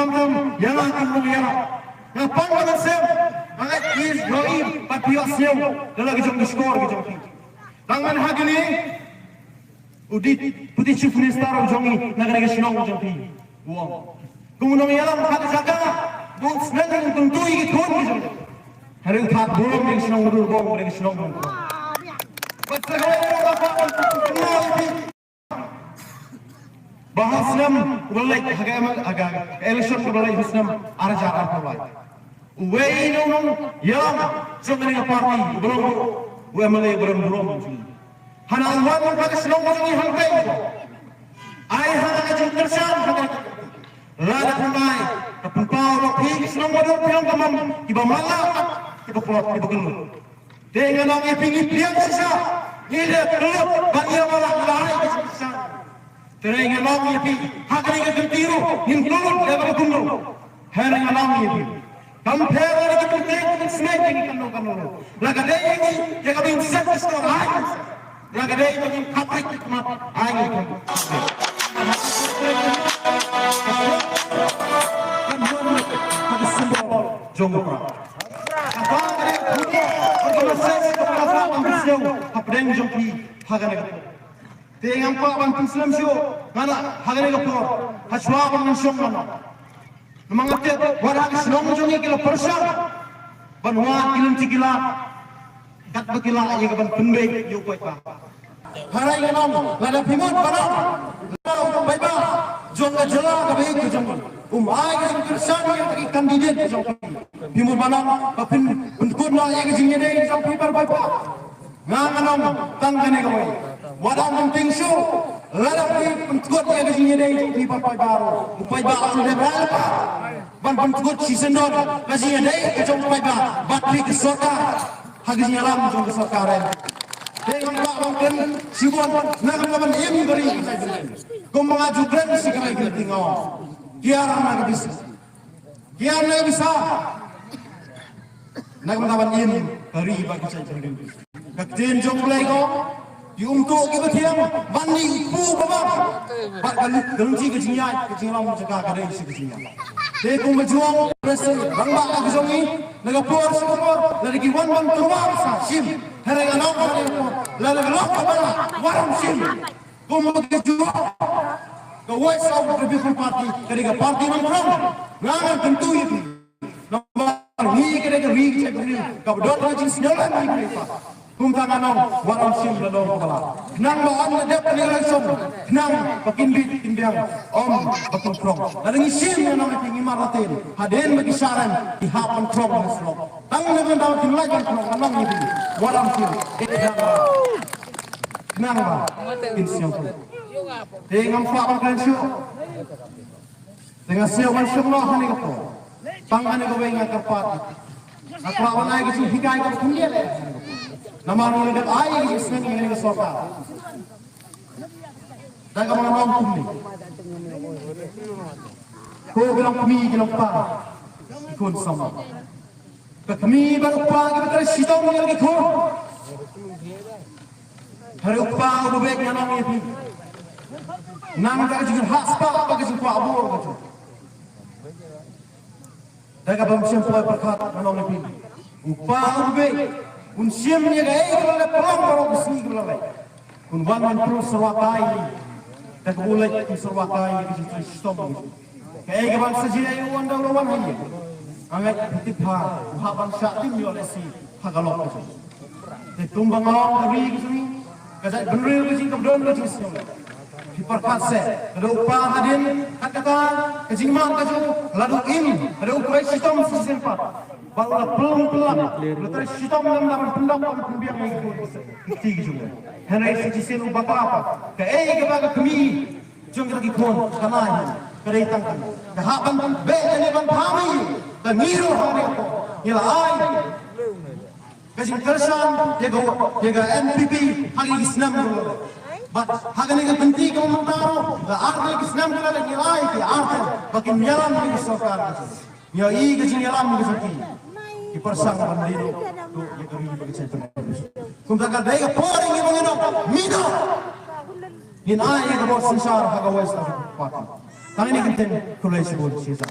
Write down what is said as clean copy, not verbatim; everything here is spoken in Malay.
Kamtam yang akan mengira. Ngapain dengan sem? Angat is doi patio sem. Dalam kejong skor kejong. Tangan hagini udit putih chief minister jongi negara kesenong kejong. Uang. Kemudian ialah kata jaga. Bung senang tentu ini tuan kejong. Hari utat bolong yang senang dulu bolong yang senang dulu. Bahasnam walai agak election walai bahasnam arja arpalai. Uwei nong yang sebenarnya parti belum uemale belum. Hana uang pada selong ini hangkai. Ai hana kecil tersan. Lada pemai kepumpau roki selong pada film kamam iba malah iba kuat iba gelu. Dengan orang yang pilih sisa ini belum bagi malah lari sisa. Teringat orang yang hakni ketiru himpunun dalam kundu. Herang orang yang compare dengan kita snack ini kanu. Laga deh ini yang kami set store lain. Laga deh ini kaprik mat aing. Kan simbol jongkra. Apa dia organisasi kepada ambisiong apdeng jongki hagane. Dengan Pak Bantu Islam sio, mana hagane kapur, haswa bangun siong mana. Mengerti warak Islam jongi kilo persal, banwa kilim cikila, kat bakila aja kapan pembek yo kuat pak. Harai nong, lada pimut panang, lada baiklah, jong jela kabai kejong. Umai yang kersan yang bagi kandidat kejong. Pimut panang, kapin bentukut lah yang kejingnya deh kejong pipar baiklah. Nganganong tanggane kabai. Wadang penting show, lalap ni pentukut yang kejingnya deh pipar baru. Upai baru sudah berapa? Ban pentukut season dot, kejingnya deh kejong upai baru. Batri kesorka, hagisnya lam jong kesorka. Dengan Pak Bangken, sibuan nak ini beri. Kau mengajukan segala kita tinggal. Kiara nak bisa. Kiara nak bisa. Nak ini beri bagi saya sendiri. Kakten jom mulai kau. Diuntuk kita tiang bani pu babak. Pak kali gelunci kecingnya lam jaga kadai si kecingnya. Dekung berjuang presiden bangga aku jongi. Nagapur sekor dari kiwan tuan sa sim. Herang anak lalu gelap apa? Warung sim. Kau mau berjuang. Kau wes awak Republikan Parti. Ketika parti nomor ngangan tentu itu. Nomor ni ketika rig cekri. Kau berdoa jenis jalan ni kita. Kumtangan warung sim lalu kepala. Nang bahan nadep nilai som. Nang pakindit timbiang om betul prong. Lalu sim yang nama tinggi maratin. Haden bagi saran di hapan prong meslo. Tang dengan dalam timlai kan prong nang ini. Warung sim. Nang ba insyaallah tu. Dengan Pak Bangken syu. Dengan siapa insyaallah ni ko. Pangane ko benga kapat. Aku awan ay kecil hikai ko kundia le. Nama orang dekat air di sini ini ke sofa. Dan kamu orang kumi. Kau bilang kumi bilang pa. Ikut sama. Kami baru pa kita terus sidang yang ikut. Hari uppa ubek yang nama itu. Nang tak juga hak spa bagi semua abu gitu. Dan kamu siapa berkat nama itu. Uppa ubek. Unsiam ni gaya kalau pelang baru kesini kalau lagi. Unwangan terus serwakai, tak boleh serwakai di situ stop. Gaya kawan saja yang wan dah lawan hanya. Angat hitipha, uhapan syaktim di oleh si hagalok itu. Tumbang awam dari kesini, kasat benar kesini kebetulan kesini. Diperkasa, ada upah hadin, kata kejiman kaju, lalu ini ada upah sistem sesempat. Barulah pelang-pelang, lepas sistem dalam pendapat pembiak yang ikut tiga juga. Henry sejisi lupa apa? Kaya kepada kami, jangan lagi kon, kanai, kereitang, kehapan beda ban kami, dan niru hari itu, ialah ai. Kasih tersan, jaga NPP hari Islam dulu. But hagani ka penting kau mentaro, the arti Islam kala lagi ai ki arti, bakin nyalam di sokar. Ya i ke nyalam di sokar. Ipersang bandiro tu ya kami bagi saya. Kumta ka dai ka poring ibang ino, mino. Hin ai ka bos sensar haga west of party. Tangin ni kinten kulay sebut siya.